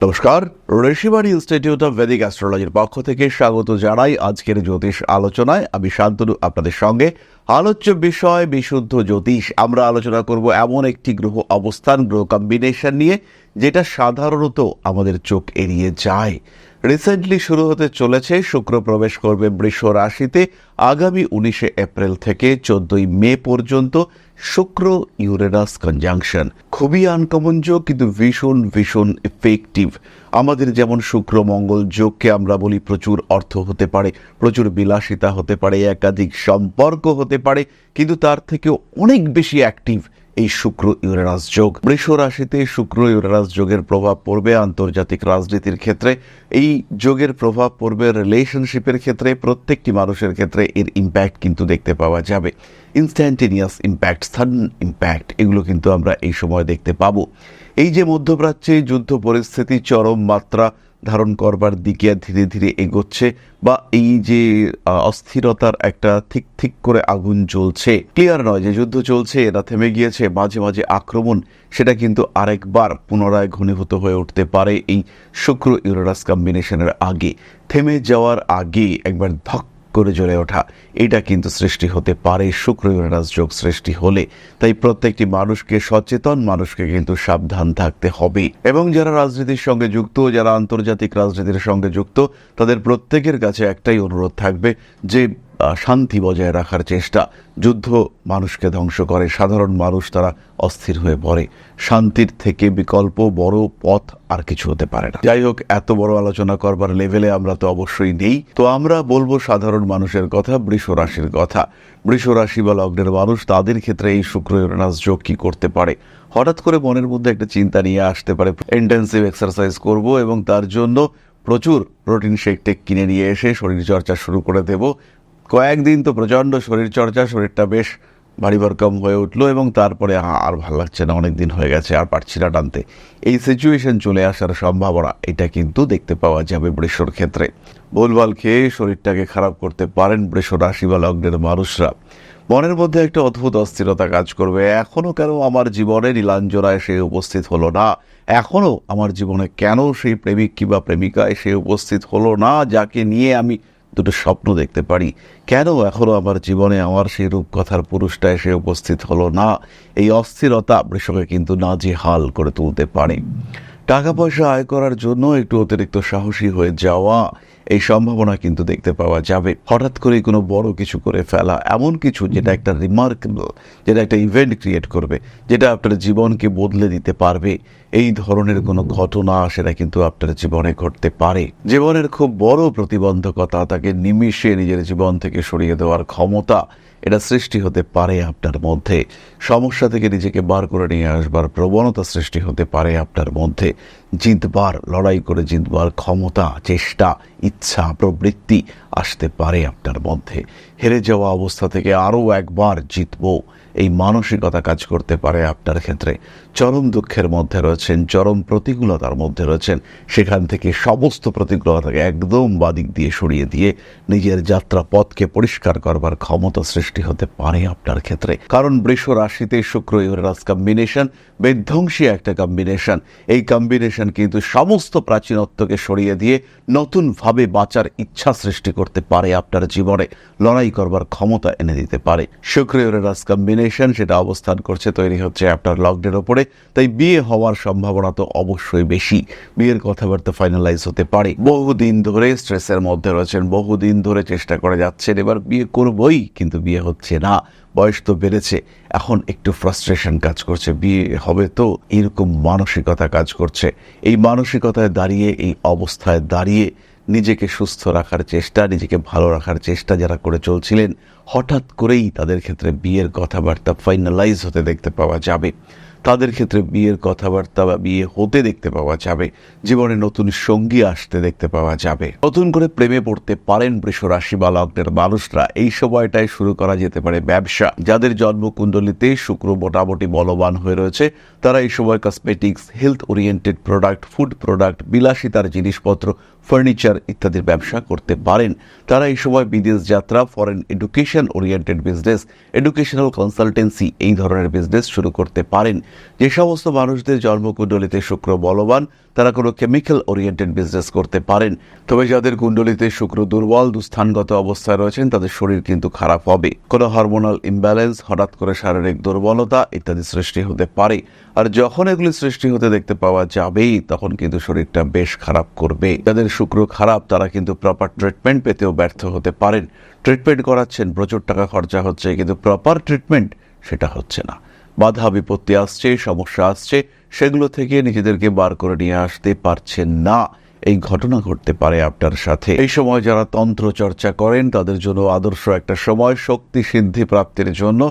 নমস্কার, Rishibani institute of Vedic অ্যাস্ট্রোলজির পক্ষ থেকে স্বাগত জানাই আজকের জ্যোতিষ আলোচনায়। আমি শান্তনু আপনাদের সঙ্গে। আলোচ্য বিষয় বিশুদ্ধ জ্যোতিষ। আমরা আলোচনা করব এমন একটি গ্রহ অবস্থান, গ্রহ কম্বিনেশন নিয়ে যেটা সাধারণত আমাদের চোখ এড়িয়ে যায়। রিসেন্টলি শুরু হতে চলেছে, শুক্র প্রবেশ করবে বৃষ রাশিতে আগামী 19 এপ্রিল থেকে 14 মে পর্যন্ত। শুক্র ইউরেনাস কনজাংশন খুবই আনকমন যোগ, কিন্তু ভীষণ ভীষণ এফেক্টিভ। আমাদের যেমন শুক্র মঙ্গল যোগকে আমরা বলি প্রচুর অর্থ হতে পারে, প্রচুর বিলাসিতা হতে পারে, একাধিক সম্পর্ক হতে পারে, কিন্তু তার থেকেও অনেক বেশি অ্যাক্টিভ এই শুক্র ইউরেনাস যোগ। বৃষ রাশিতে শুক্র ইউরেনাস যোগের প্রভাব পড়বে আন্তর্জাতিক রাজনীতির ক্ষেত্রে। এই যোগের প্রভাব পড়বে রিলেশনশিপের ক্ষেত্রে। প্রত্যেকটি মানুষের ক্ষেত্রে এর ইম্প্যাক্ট কিন্তু দেখতে পাওয়া যাবে। ইনস্ট্যান্টেনিয়াস ইম্প্যাক্ট, সাডেন ইম্প্যাক্ট, এগুলো কিন্তু আমরা এই সময় দেখতে পাবো। এই যে মধ্যপ্রাচ্যে যুদ্ধ পরিস্থিতি চরম মাত্রা ধারণ করবার দিকে ধীরে ধীরে এগোচ্ছে, বা এই যে অস্থিরতার একটা ঠিক ঠিক করে আগুন জ্বলছে, ক্লিয়ার নয় যে যুদ্ধ চলছে, এটা থেমে গিয়েছে, মাঝে মাঝে আক্রমণ, সেটা কিন্তু আরেকবার পুনরায় ঘনীভূত হয়ে উঠতে পারে এই শুক্র ইউরেনাস কম্বিনেশনের আগে। থেমে যাওয়ার আগে একবার ধক করে জ্বলে ওঠা, এটা কিন্তু সৃষ্টি হতে পারে শুক্র ইউরেনাস যোগ সৃষ্টি হলে। তাই প্রত্যেকটি মানুষকে, সচেতন মানুষকে কিন্তু সাবধান থাকতে হবে। এবং যারা রাজনীতির সঙ্গে যুক্ত, যারা আন্তর্জাতিক রাজনীতির সঙ্গে যুক্ত, তাদের প্রত্যেকের কাছে একটাই অনুরোধ থাকবে যে শান্তি বজায় রাখার চেষ্টা। যুদ্ধ মানুষকে ধ্বংস করে, সাধারণ মানুষ তারা অস্থির হয়ে পড়ে। শান্তির থেকে বিকল্প বড় পথ আর কিছু হতে পারে না। যাই হোক, এত বড় আলোচনা করবার লেভেলে আমরা তো অবশ্যই নেই। তো আমরা বলবো সাধারণ মানুষের কথা, বৃষ রাশির কথা। বৃষ রাশি বা লগ্নের মানুষ, তাদের ক্ষেত্রে এই শুক্র ইউরেনাস যোগ কি করতে পারে? হঠাৎ করে মনের মধ্যে একটা চিন্তা নিয়ে আসতে পারে, ইন্টেন্সিভ এক্সারসাইজ করব এবং তার জন্য প্রচুর প্রোটিন শেক টেক কিনে নিয়ে এসে শরীরচর্চা শুরু করে দেব। কয়েকদিন তো প্রচণ্ড শরীরচর্চা, শরীরটা বেশ ভারী ভরকম হয়ে উঠলো এবং তারপরে আর ভালো লাগছে না, অনেক দিন হয়ে গেছে, আর পারছি না টানতে। এই সিচুয়েশন চলে আসার সম্ভাবনা এটা কিন্তু দেখতে পাওয়া যাবে বৃষর ক্ষেত্রে। ভুলভাল খেয়ে শরীরটাকে খারাপ করতে পারেন বৃষ রাশি বা লগ্নের মানুষরা। মনের মধ্যে একটা অদ্ভুত অস্থিরতা কাজ করবে। এখনো কেন আমার জীবনে নীলাঞ্জনা এসে উপস্থিত হলো না? এখনো আমার জীবনে কেন সেই প্রেমিক কিংবা প্রেমিকা এসে উপস্থিত হলো না, যাকে নিয়ে আমি দুটো স্বপ্ন দেখতে পারি? কেন এখনো আমার জীবনে আমার সেই রূপকথার পুরুষটা এসে উপস্থিত হলো না? এই অস্থিরতা বৃষকে কিন্তু নাজেহাল করে তুলতে পারে। টাকা পয়সা আয় করার জন্য একটু অতিরিক্ত সাহসী হয়ে যাওয়া, এই সম্ভাবনা কিন্তু দেখতে পাওয়া যাবে। হঠাৎ করে কোনো বড় কিছু করে ফেলা, এমন কিছু যেটা একটা রিমার্কেবল, যেটা একটা ইভেন্ট ক্রিয়েট করবে, যেটা আপনার জীবনকে বদলে দিতে পারবে, এই ধরনের কোনো ঘটনা সেটা কিন্তু আপনার জীবনে ঘটতে পারে। জীবনের খুব বড় প্রতিবন্ধকতা, তাকে নিমিষে নিজের জীবন থেকে সরিয়ে দেওয়ার ক্ষমতা, এটা সৃষ্টি হতে পারে আপনার মধ্যে। সমস্যা থেকে নিজেকে বার করে নিয়ে আসবার প্রবণতা সৃষ্টি হতে পারে আপনার মধ্যে। জিতবার, লড়াই করে জিতবার ক্ষমতা, চেষ্টা, ইচ্ছা, প্রবৃত্তি আসতে পারে আপনার মধ্যে। হেরে যাওয়া অবস্থা থেকে আরও একবার জিতবো, এই মানসিকতা কাজ করতে পারে আপনার ক্ষেত্রে। চরম দুঃখের মধ্যে রয়েছেন, চরম প্রতিকূলতার মধ্যে রয়েছেন, সেখান থেকে সমস্ত প্রতিকূলতাকে একদম বাদিক দিয়ে সরিয়ে দিয়ে নিজের যাত্রা পথকে পরিষ্কার করবার ক্ষমতা সৃষ্টি হতে পারে আপনার ক্ষেত্রে। কারণ বৃষ রাশিতে শুক্র ইউরেনাস কম্বিনেশন বিধ্বংসী একটা কম্বিনেশন। এই কম্বিনেশন কিন্তু সমস্ত প্রাচীনত্বকে সরিয়ে দিয়ে নতুনভাবে বাঁচার ইচ্ছা সৃষ্টি করতে পারে আপনার জীবনে, লড়াই করবার ক্ষমতা এনে দিতে পারে। শুক্র ইউরেনাস কম্বিনেশন সেটা অবস্থান করছে, তৈরি হচ্ছে আপনার লগ্নের ওপরে। তাই বিয়ে হওয়ার সম্ভাবনা তো অবশ্যই বেশি। বিয়ের কথাবার্তা ফাইনালাইজ হতে পারে। বহুদিন ধরে স্ট্রেসের মধ্যে রয়েছেন, বহুদিন ধরে চেষ্টা করে যাচ্ছেন, এবার বিয়ে করবই, কিন্তু বিয়ে হচ্ছে না। বয়স তো বেড়েছে, এখন একটু ফ্রাস্ট্রেশন কাজ করছে, বিয়ে হবে তো, এরকম মানসিকতা কাজ করছে। এই মানসিকতায় দাঁড়িয়ে, এই অবস্থায় দাঁড়িয়ে নিজেকে সুস্থ রাখার চেষ্টা, নিজেকে ভালো রাখার চেষ্টা যারা করে চলছিলেন, হঠাৎ করেই তাদের ক্ষেত্রে বিয়ের কথাবার্তা ফাইনালাইজ হতে দেখতে পাওয়া যাবে। তাদের ক্ষেত্রে বিয়ের কথাবার্তা বা বিয়ে হতে দেখতে পাওয়া যাবে। জীবনে নতুন সঙ্গী আসতে দেখতে পাওয়া যাবে। নতুন করে প্রেমে পড়তে পারেন বৃষ রাশি বা লগ্নের মানুষরা। এই সময়টায় শুরু করা যেতে পারে ব্যবসা। যাদের জন্মকুণ্ডলিতে শুক্র মোটামুটি বলবান হয়ে রয়েছে, তারা এই সময় cosmetics, health oriented product, food product, বিলাসিতার জিনিসপত্র, ফার্নিচার ইত্যাদির ব্যবসা করতে পারেন। তারা এই সময় বিদেশ যাত্রা, foreign education oriented business, educational consultancy, এই ধরনের বিজনেস শুরু করতে পারেন। যে সমস্ত মানুষদের জন্মকুণ্ডলিতে শুক্র বলবান তারা কোনো কেমিক্যাল ওরিয়েন্টেড বিজনেস করতে পারেন। তবে যাদের কুণ্ডলিতে শুক্র দুর্বল দুস্থানগত অবস্থায় রয়েছেন তাদের শরীর কিন্তু খারাপ হবে। কোনো হরমোনাল ইমব্যালেন্স, হঠাৎ করে শারীরিক দুর্বলতা ইত্যাদি সৃষ্টি হতে পারে। আর যখন এগুলি সৃষ্টি হতে দেখতে পাওয়া যাবেই তখন কিন্তু শরীরটা বেশ খারাপ করবে। যাদের শুক্র খারাপ তারা কিন্তু প্রপার ট্রিটমেন্ট পেতেও ব্যর্থ হতে পারেন। ট্রিটমেন্ট করাচ্ছেন, প্রচুর টাকা খরচা হচ্ছে, কিন্তু প্রপার ট্রিটমেন্ট সেটা হচ্ছে না। বাধা বিপত্তি আসছে, সমস্যা আসছে, সেগুলো থেকে নিজেদেরকে বার করে নিয়ে আসতে পারছেন না। এই ঘটনা ঘটতে পারে আপনার সাথে। এই সময় যারা তন্ত্র চর্চা করেন তাদের জন্য আদর্শ একটা সময় শক্তি সিদ্ধি প্রাপ্তির জন্য।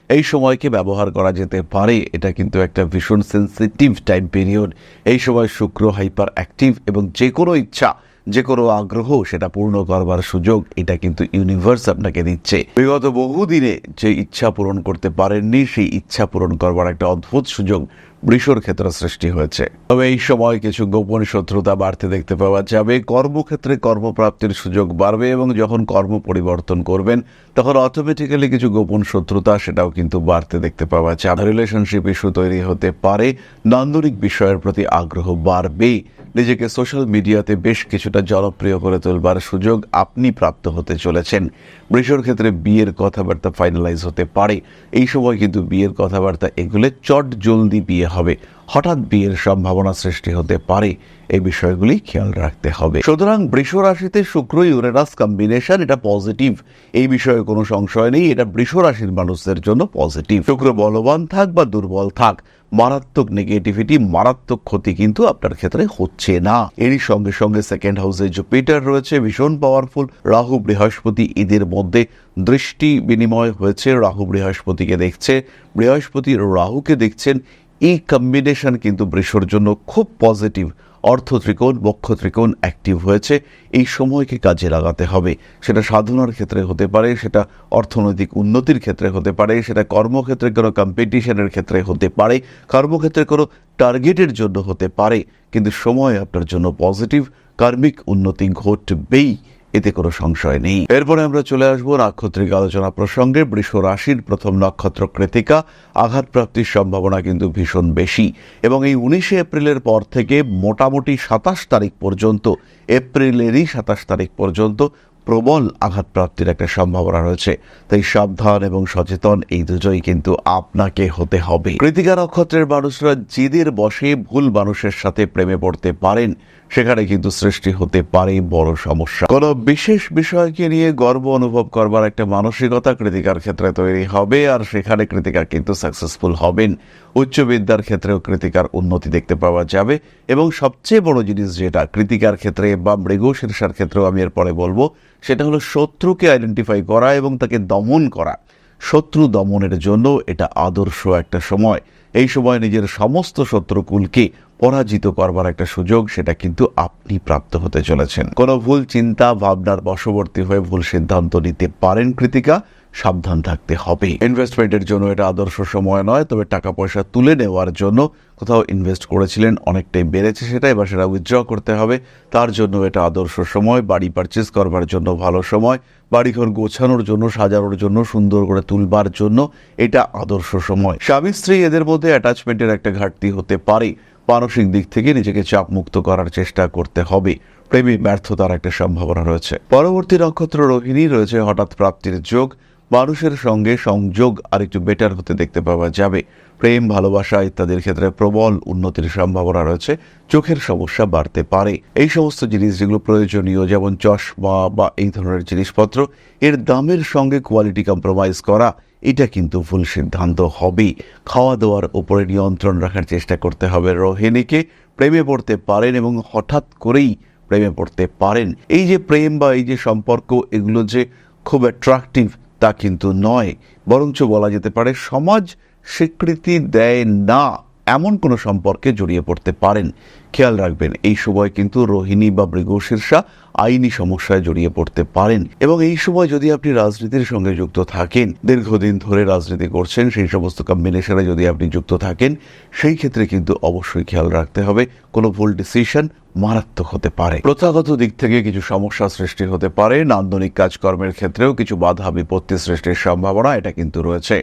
এই সময়কে ব্যবহার করা যেতে পারে। এটা কিন্তু একটা ভীষণ সেন্সিটিভ টাইম পিরিয়ড। এই সময় শুক্র হাইপার অ্যাক্টিভ এবং যে কোনো ইচ্ছা, যে কোনো আগ্রহ সেটা পূর্ণ করবার সুযোগ এটা কিন্তু ইউনিভার্স আপনাকে দিচ্ছে। বিগত বহুদিনে যে ইচ্ছা পূরণ করতে পারেননি সেই ইচ্ছা পূরণ করবার একটা অদ্ভুত সুযোগ বৃষর ক্ষেত্রে সৃষ্টি হয়েছে। তবে এই সময় কিছু গোপন শত্রুতা বাড়তে দেখতে পাওয়া যাবে। কর্মক্ষেত্রে কর্মপ্রাপ্তির সুযোগ বাড়বে এবং যখন কর্ম পরিবর্তন করবেন তখন অটোমেটিক্যালি কিছু গোপন শত্রুতা সেটাও কিন্তু বাড়তে দেখতে পাওয়া যাবে। রিলেশনশিপ ইস্যু তৈরি হতে পারে। নান্দনিক বিষয়ের প্রতি আগ্রহ বাড়বে। নিজেকে সোশ্যাল মিডিয়াতে বেশ কিছুটা জনপ্রিয় করে তোলবার সুযোগ আপনি প্রাপ্ত হতে চলেছেন। বৃষর ক্ষেত্রে বিয়ের কথাবার্তা ফাইনালাইজ হতে পারে। এই সময় কিন্তু বিয়ের কথাবার্তা এগুলো চট জলদি বিয়ে হবে, হঠাৎ বিয়ের সম্ভাবনা সৃষ্টি হতে পারে। এই বিষয়গুলি খেয়াল রাখতে হবে। সুতরাং বৃষ রাশিতে শুক্র ইউরেনাস কম্বিনেশন এটা পজিটিভ, এই বিষয়ে কোনো সংশয় নেই। এটা বৃষ রাশির মানুষদের জন্য পজিটিভ। শুক্র বলবান থাক বা দুর্বল থাক, মারাত্মক নেগেটিভিটি, মারাত্মক ক্ষতি কিন্তু আপনার ক্ষেত্রে হচ্ছে না। এরই সঙ্গে সঙ্গে সেকেন্ড হাউসে জুপিটার রয়েছে, ভীষণ পাওয়ারফুল। রাহু বৃহস্পতি এদের মধ্যে দৃষ্টি বিনিময় হয়েছে। রাহু বৃহস্পতিকে দেখছে, বৃহস্পতি রাহুকে দেখছেন। এই কম্বিনেশন কিন্তু বৃষর জন্য খুব পজিটিভ। অর্থ ত্রিকোণ, বক্ষ ত্রিকোণ অ্যাক্টিভ হয়েছে। এই সময়কে কাজে লাগাতে হবে। সেটা সাধনার ক্ষেত্রে হতে পারে, সেটা অর্থনৈতিক উন্নতির ক্ষেত্রে হতে পারে, সেটা কর্মক্ষেত্রে কোনো কম্পিটিশনের ক্ষেত্রে হতে পারে, কর্মক্ষেত্রে কোনো টার্গেটের জন্য হতে পারে। কিন্তু সময় আপনার জন্য পজিটিভ, কার্মিক উন্নতি ঘটবেই, এতে কোনো সংশয় নেই। এরপরে আমরা চলে আসবো নাক্ষত্রিক আলোচনা প্রসঙ্গে। বৃষ রাশির প্রথম নক্ষত্র কৃতিকা। আঘাতপ্রাপ্তির সম্ভাবনা কিন্তু ভীষণ বেশি এবং এই 19 এপ্রিলের পর থেকে মোটামুটি 27 তারিখ পর্যন্ত, এপ্রিলেরই 27 তারিখ পর্যন্ত প্রবল আঘাতপ্রাপ্তির একটা সম্ভাবনা রয়েছে। তাই সাবধান এবং সচেতন এই দুটোই কিন্তু আপনাকে হতে হবে। কৃতিকা নক্ষত্রের মানুষরা জিদের বশে ভুল মানুষের সাথে প্রেমে পড়তে পারেন। সেখানে কিন্তু সৃষ্টি হতে পারে বড় সমস্যা। কোনো বিশেষ বিষয়কে নিয়ে গর্ব অনুভব করবার একটা মানসিকতা কৃতিকার ক্ষেত্রে তৈরি হবে, আর সেখানে কৃতিকা কিন্তু সাকসেসফুল হবেন। উচ্চ বিদ্যার ক্ষেত্রেও কৃতিকার উন্নতি দেখতে পাওয়া যাবে। এবং সবচেয়ে বড় জিনিস যেটা কৃতিকার ক্ষেত্রে বা মৃগশীর্ষার ক্ষেত্রেও আমি এরপরে বলবো, সেটা হলো শত্রুকে আইডেন্টিফাই করা এবং তাকে দমন করা। শত্রু দমনের জন্য এটা আদর্শ একটা সময়। এই সময় নিজের সমস্ত শত্রুকুলকে পরাজিত করবার একটা সুযোগ সেটা কিন্তু আপনি প্রাপ্ত হতে চলেছেন। কোনো ভুল চিন্তা ভাবনার বশবর্তী হয়ে ভুল সিদ্ধান্ত নিতে পারেন কৃতিকা, সাবধান থাকতে হবে। ইনভেস্টমেন্টের জন্য এটা আদর্শ সময় নয়, তবে টাকা পয়সা তুলে নেওয়ার জন্য কোথাও ইনভেস্ট করেছিলেন, অনেকটাই বেড়েছে সেটা, এবার সেটা উইথড্র করতে হবে, তার জন্য এটা আদর্শ সময়। বাড়ি পারচেজ করবার জন্য ভালো সময়, বাড়িঘর গোছানোর জন্য, সাজানোর জন্য, সুন্দর করে তুলবার জন্য এটা আদর্শ সময়। স্বামী স্ত্রী এদের মধ্যে অ্যাটাচমেন্টের একটা ঘাটতি হতে পারে। মানসিক দিক থেকে নিজেকে চাপ মুক্ত করার চেষ্টা করতে হবে। প্রেমে ব্যর্থতার একটা সম্ভাবনা রয়েছে। পরবর্তী নক্ষত্র রোহিণী রয়েছে হঠাৎ প্রাপ্তির যোগ। মানুষের সঙ্গে সংযোগ আর একটু বেটার হতে দেখতে পাওয়া যাবে। প্রেম, ভালোবাসা ইত্যাদির ক্ষেত্রে প্রবল উন্নতির সম্ভাবনা রয়েছে। চোখের সমস্যা বাড়তে পারে। এই সমস্ত জিনিস যেগুলো প্রয়োজনীয়, যেমন চশমা বা এই ধরনের জিনিসপত্র, এর দামের সঙ্গে কোয়ালিটি কম্প্রোমাইজ করা এটা কিন্তু ভুল সিদ্ধান্ত হবে। খাওয়া দাওয়ার উপরে নিয়ন্ত্রণ রাখার চেষ্টা করতে হবে রোহিণীকে। প্রেমে পড়তে পারেন এবং হঠাৎ করেই প্রেমে পড়তে পারেন। এই যে প্রেম বা এই যে সম্পর্ক, এগুলো যে খুব অ্যাট্রাকটিভ তা কিন্তু নয়, বরঞ্চ বলা যেতে পারে সমাজ স্বীকৃতি দেয় না এমন কোনো সম্পর্কে জড়িয়ে পড়তে পারেন। খেয়াল রাখবেন এই সময় কিন্তু রোহিণী বা মৃগশীর্ষা আইনি সমস্যায় জড়িয়ে পড়তে পারেন। এবং এই সময় যদি আপনি রাজনীতির সঙ্গে যুক্ত থাকেন, দীর্ঘদিন ধরে রাজনীতি করছেন, সেই সমস্ত কম্বিনেশনে যদি আপনি যুক্ত থাকেন, সেই ক্ষেত্রে কিন্তু অবশ্যই খেয়াল রাখতে হবে কোনো ভুল ডিসিশন মারাত্মক হতে পারে। প্রথাগত দিক থেকে কিছু সমস্যা সৃষ্টি হতে পারে। নান্দনিক কাজকর্মের ক্ষেত্রেও কিছু বাধা বিপত্তি সৃষ্টির সম্ভাবনা এটা কিন্তু রয়েছে।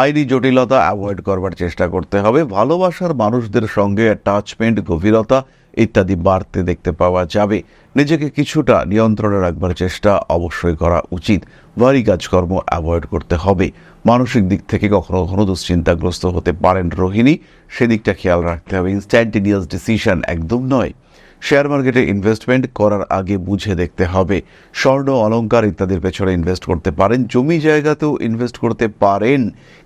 আইনি জটিলতা অ্যাভয়েড করবার চেষ্টা করতে হবে। ভালোবাসার মানুষদের সঙ্গে অ্যাটাচমেন্ট, গভীরতা ইত্যাদি বাড়তে দেখতে পাওয়া যাবে। নিজেকে কিছুটা নিয়ন্ত্রণে রাখবার চেষ্টা অবশ্যই করা উচিত। ভারী কাজকর্ম অ্যাভয়েড করতে হবে। মানসিক দিক থেকে কখনো কখনো দুশ্চিন্তাগ্রস্ত হতে পারেন রোহিণী, সেদিকটা খেয়াল রাখতে হবে। ইনস্ট্যান্টেনিয়াস ডিসিশন একদম নয়। শেয়ার মার্কেটে ইনভেস্টমেন্ট করার আগে বুঝে দেখতে হবে। স্বর্ণ, অলংকার ইত্যাদির পেছনে ইনভেস্ট করতে পারেন, জমি জায়গাতেও ইনভেস্ট করতে পারেন,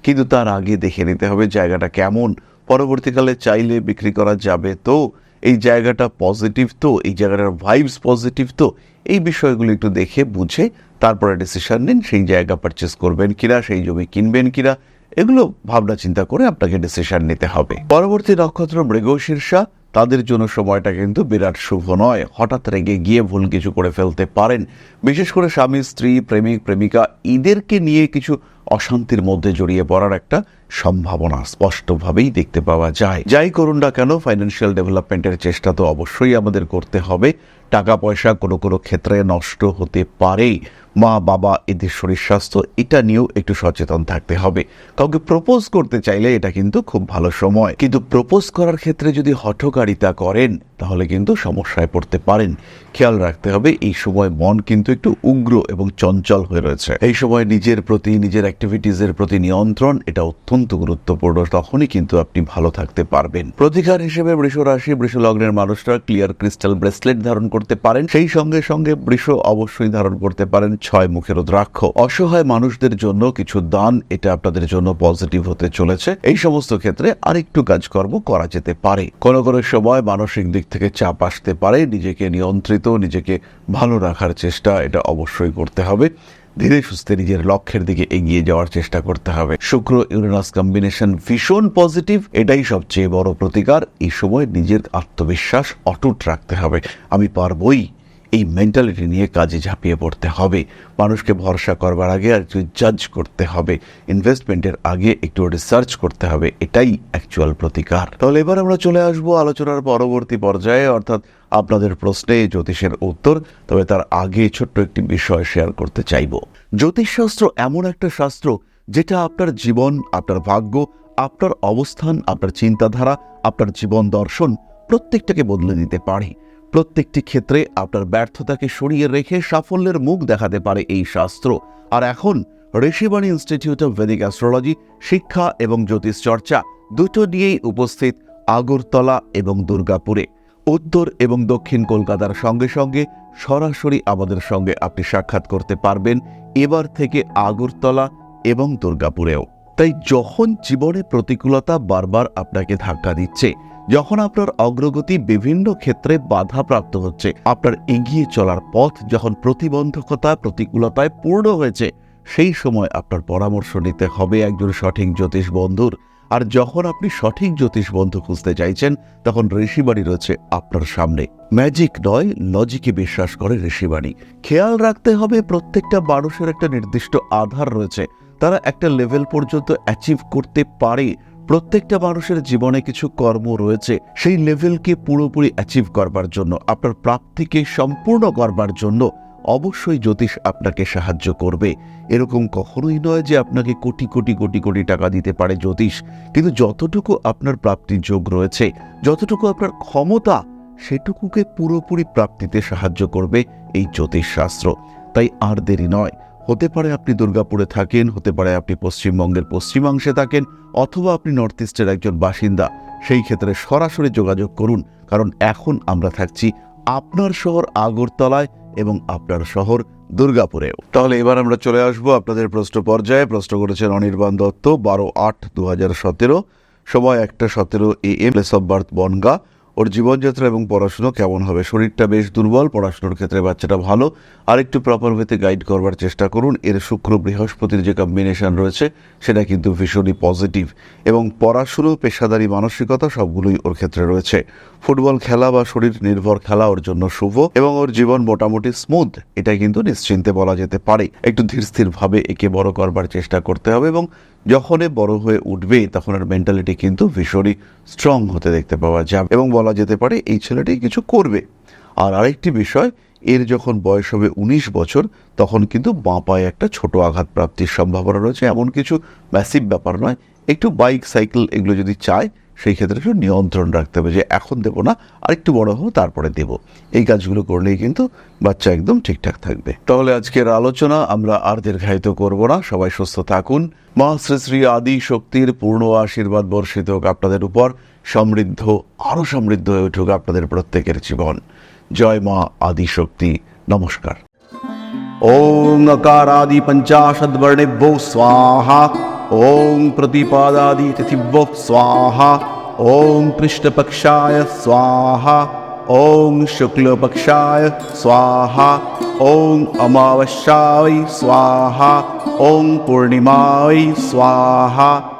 কিন্তু তার আগে দেখে নিতে হবে জায়গাটা কেমন, পরবর্তীকালে চাইলে বিক্রি করা যাবে তো, এই জায়গাটা পজিটিভ তো, এই জায়গাটার ভাইবস পজিটিভ তো, এই বিষয়গুলো একটু দেখে বুঝে তারপরে ডিসিশন নিন সেই জায়গা পারচেস করবেন কিনা, সেই জমি কিনবেন কিনা, এগুলো ভাবনা চিন্তা করে আপনাকে ডিসিশন নিতে হবে। পরবর্তী নক্ষত্র মৃগশীর্ষা, তাদের জন্য সময়টা কিন্তু বিরাট শুভ নয়। হঠাৎ রেগে গিয়ে ভুল কিছু করে ফেলতে পারেন। বিশেষ করে স্বামী, স্ত্রী, প্রেমিক, প্রেমিকা এদেরকে নিয়ে কিছু অশান্তির মধ্যে জড়িয়ে পড়ার একটা সম্ভাবনা স্পষ্টভাবেই দেখতে পাওয়া যায়। যাই করুন না কেন, ফাইন্যান্সিয়াল ডেভেলপমেন্টের চেষ্টা তো অবশ্যই আমাদের করতে হবে। টাকা পয়সা কোনো কোনো ক্ষেত্রে নষ্ট হতে পারে। মা বাবা এদের শরীর স্বাস্থ্য এটা নিয়েও একটু সচেতন থাকতে হবে। কাউকে প্রপোজ করতে চাইলে এটা কিন্তু খুব ভালো সময়, কিন্তু প্রপোজ করার ক্ষেত্রে যদি হঠকারিতা করেন তাহলে কিন্তু সমস্যায় পড়তে পারেন। খেয়াল রাখতে হবে এই সময় মন কিন্তু একটু উগ্র এবং চঞ্চল হয়ে রয়েছে। এই সময় নিজের প্রতি, নিজের অ্যাক্টিভিটিজের প্রতি নিয়ন্ত্রণ এটা অত্যন্ত গুরুত্বপূর্ণ। তখনই কিন্তু আপনি ভালো থাকতে পারবেন। প্রতিকার হিসেবে বৃষ রাশি, বৃষ লগ্নের মানুষরা ক্লিয়ার ক্রিস্টাল ব্রেসলেট ধারণ করতে পারেন। সেই সঙ্গে সঙ্গে বৃষ অবশ্যই ধারণ করতে পারেন 6 মুখের রুদ্রাক্ষ। অসহায় মানুষদের জন্য কিছু দান, এটা আপনাদের জন্য পজিটিভ হতে চলেছে। এই সমস্ত ক্ষেত্রে আরেকটু কাজকর্ম করা যেতে পারে। কোনো কোনো সময় মানসিক দিক থেকে চাপ আসতে পারে। নিজেকে নিয়ন্ত্রিত, নিজেকে ভালো রাখার চেষ্টা এটা অবশ্যই করতে হবে। ধীরে সুস্থে নিজের লক্ষ্যের দিকে এগিয়ে যাওয়ার চেষ্টা করতে হবে। শুক্র ইউরেনাস কম্বিনেশন ভীষণ পজিটিভ, এটাই সবচেয়ে বড় প্রতিকার। এই সময় নিজের আত্মবিশ্বাস অটুট রাখতে হবে। আমি পারবই, এই মেন্টালিটি নিয়ে কাজে ঝাঁপিয়ে পড়তে হবে। মানুষকে ভরসা করবার আগে আর একটু জাজ করতে হবে। ইনভেস্টমেন্টের আগে একটু রিসার্চ করতে হবে। এটাই অ্যাকচুয়াল প্রতিকার। তাহলে এবার আমরা চলে আসবো আলোচনার পরবর্তী পর্যায়ে, অর্থাৎ আপনাদের প্রশ্নে জ্যোতিষের উত্তর। তবে তার আগে ছোট্ট একটি বিষয় শেয়ার করতে চাইব। জ্যোতিষশাস্ত্র এমন একটা শাস্ত্র যেটা আপনার জীবন, আপনার ভাগ্য, আপনার অবস্থান, আপনার চিন্তাধারা, আপনার জীবন দর্শন প্রত্যেকটাকে বদলে দিতে পারে। প্রত্যেকটি ক্ষেত্রে আপনার ব্যর্থতাকে সরিয়ে রেখে সাফল্যের মুখ দেখাতে পারে এই শাস্ত্র। আর এখন Rishibani institute of Vedic astrology শিক্ষা এবং জ্যোতিষ চর্চা দুটো নিয়েই উপস্থিত আগরতলা এবং দুর্গাপুরে। উত্তর এবং দক্ষিণ কলকাতার সঙ্গে সঙ্গে সরাসরি আমাদের সঙ্গে আপনি সাক্ষাৎ করতে পারবেন এবার থেকে আগরতলা এবং দুর্গাপুরেও। তাই যখন জীবনে প্রতিকূলতা বারবার আপনাকে ধাক্কা দিচ্ছে, যখন আপনার অগ্রগতি বিভিন্ন ক্ষেত্রে বাধাপ্রাপ্ত হচ্ছে, আপনার এগিয়ে চলার পথ যখন প্রতিবন্ধকতা, প্রতিকূলতায় পূর্ণ হয়েছে, সেই সময় আপনার পরামর্শ নিতে হবে একজন সঠিক জ্যোতিষ বন্ধুর। আর যখন আপনি সঠিক জ্যোতিষ বন্ধু খুঁজতে চাইছেন, তখন ঋষিবাণী রয়েছে আপনার সামনে। ম্যাজিক নয়, লজিকে বিশ্বাস করে ঋষিবাণী। খেয়াল রাখতে হবে প্রত্যেকটা মানুষের একটা নির্দিষ্ট আধার রয়েছে, তারা একটা লেভেল পর্যন্ত অ্যাচিভ করতে পারে। প্রত্যেকটা মানুষের জীবনে কিছু কর্ম রয়েছে, সেই লেভেলকে পুরোপুরি অ্যাচিভ করবার জন্য, আপনার প্রাপ্তিকে সম্পূর্ণ করবার জন্য অবশ্যই জ্যোতিষ আপনাকে সাহায্য করবে। এরকম কখনোই নয় যে আপনাকে কোটি কোটি কোটি কোটি টাকা দিতে পারে জ্যোতিষ, কিন্তু যতটুকু আপনার প্রাপ্তির যোগ রয়েছে, যতটুকু আপনার ক্ষমতা, সেটুকুকে পুরোপুরি প্রাপ্তিতে সাহায্য করবে এই জ্যোতিষ শাস্ত্র। তাই আর দেরি নয়। হতে পারে আপনি দুর্গাপুরে থাকেন, হতে পারে আপনি পশ্চিমবঙ্গের পশ্চিমাংশে থাকেন, অথবা আপনি নর্থ ইস্টের একজন বাসিন্দা। সেই ক্ষেত্রে সরাসরি যোগাযোগ করুন, কারণ এখন আমরা থাকছি আপনার শহর আগরতলায় এবং আপনার শহর দুর্গাপুরেও। তাহলে এবার আমরা চলে আসবো আপনাদের প্রশ্ন পর্যায়ে। প্রশ্ন করেছেন অনির্বাণ দত্ত, 12/8/2017, সময় 1:17 AM, place of birth Bangaon. ওর জীবনযাত্রা এবং পড়াশুনো কেমন হবে? শরীরটা বেশ দুর্বল, পড়াশুনোর ক্ষেত্রে বাচ্চাটা ভালো, আর একটু প্রপার ওয়েতে গাইড করবার চেষ্টা করুন। এর শুক্র বৃহস্পতির যে কম্বিনেশন রয়েছে সেটা কিন্তু ভীষণই পজিটিভ, এবং পড়াশুনো, পেশাদারি মানসিকতা সবগুলোই ওর ক্ষেত্রে রয়েছে। ফুটবল খেলা বা শরীর নির্ভর খেলা ওর জন্য শুভ, এবং ওর জীবন মোটামুটি স্মুথ, এটা কিন্তু নিশ্চিন্তে বলা যেতে পারে। একটু ধীর স্থির ভাবে একে বড় করবার চেষ্টা করতে হবে, এবং যখন বড় হয়ে উঠবে তখন ওর মেন্টালিটি কিন্তু ভীষণই স্ট্রং হতে দেখতে পাওয়া যাবে, এবং বলা যেতে পারে এই ছেলেটি কিছু করবে। আর আরেকটি বিষয়, এর যখন বয়স হবে 19 বছর তখন কিন্তু বাঁ পায়ে একটা ছোট আঘাত প্রাপ্তির সম্ভাবনা রয়েছে। এমন কিছু ম্যাসিভ ব্যাপার নয়, একটু বাইক সাইকেল এগুলো যদি চায় সেই ক্ষেত্রে একটু নিয়ন্ত্রণ রাখতে হবে, যে এখন দেবো না, আরেকটু বড় হবো তারপরে দেব। এই কাজগুলো করলেই কিন্তু বাচ্চা একদম ঠিকঠাক থাকবে। তাহলে আজকের আলোচনা আমরা আর দীর্ঘায়িত করব না। সবাই সুস্থ থাকুন। মা শ্রী শ্রী আদি শক্তির পূর্ণ আশীর্বাদ বর্ষিত হোক আপনাদের উপর। সমৃদ্ধ, আরো সমৃদ্ধ হয়ে উঠুক আপনাদের প্রত্যেকের জীবন। জয় মা আদি শক্তি। নমস্কার। ওং अकारादि पंचाशद्वर्णेभ्यो स्वाहा। ओं प्रतिपादादि तिथिभ्यो स्वाहा। ओं कृष्णपक्षाय स्वाहा। ओं शुक्लपक्षाय स्वाहा। ओं अमावस्याय स्वाहा। ओं पूर्णिमाय स्वाहा।